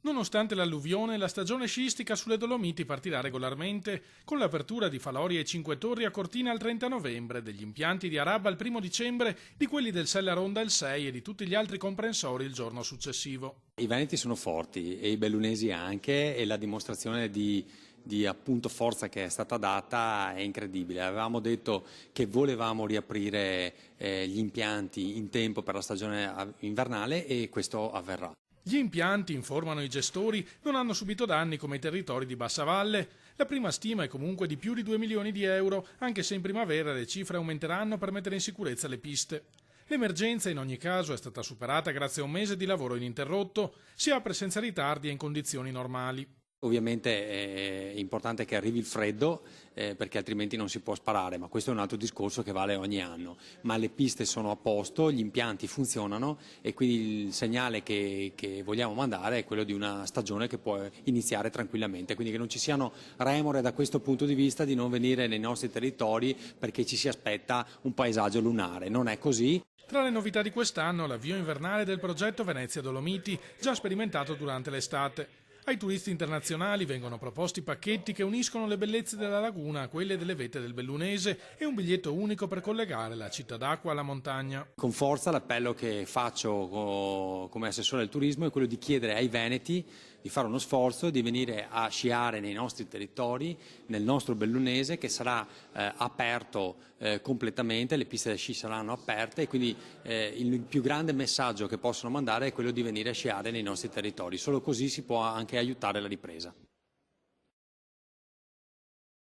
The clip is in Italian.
Nonostante l'alluvione, la stagione sciistica sulle Dolomiti partirà regolarmente, con l'apertura di Faloria e Cinque Torri a Cortina il 30 novembre, degli impianti di Arabba il 1 dicembre, di quelli del Sella Ronda il 6 e di tutti gli altri comprensori il giorno successivo. I veneti sono forti e i bellunesi anche, e la dimostrazione di appunto forza che è stata data è incredibile. Avevamo detto che volevamo riaprire gli impianti in tempo per la stagione invernale e questo avverrà. Gli impianti, informano i gestori, non hanno subito danni come i territori di Bassa Valle. La prima stima è comunque di più di 2 milioni di euro, anche se in primavera le cifre aumenteranno per mettere in sicurezza le piste. L'emergenza in ogni caso è stata superata grazie a un mese di lavoro ininterrotto, si apre senza ritardi e in condizioni normali. Ovviamente è importante che arrivi il freddo perché altrimenti non si può sparare, ma questo è un altro discorso che vale ogni anno. Ma le piste sono a posto, gli impianti funzionano e quindi il segnale che vogliamo mandare è quello di una stagione che può iniziare tranquillamente, quindi che non ci siano remore da questo punto di vista di non venire nei nostri territori perché ci si aspetta un paesaggio lunare. Non è così. Tra le novità di quest'anno l'avvio invernale del progetto Venezia Dolomiti, già sperimentato durante l'estate. Ai turisti internazionali vengono proposti pacchetti che uniscono le bellezze della laguna a quelle delle vette del Bellunese e un biglietto unico per collegare la città d'acqua alla montagna. Con forza l'appello che faccio come assessore del turismo è quello di chiedere ai veneti di fare uno sforzo, di venire a sciare nei nostri territori, nel nostro Bellunese che sarà aperto completamente, le piste da sci saranno aperte e quindi il più grande messaggio che possono mandare è quello di venire a sciare nei nostri territori. Solo così si può anche aiutare la ripresa.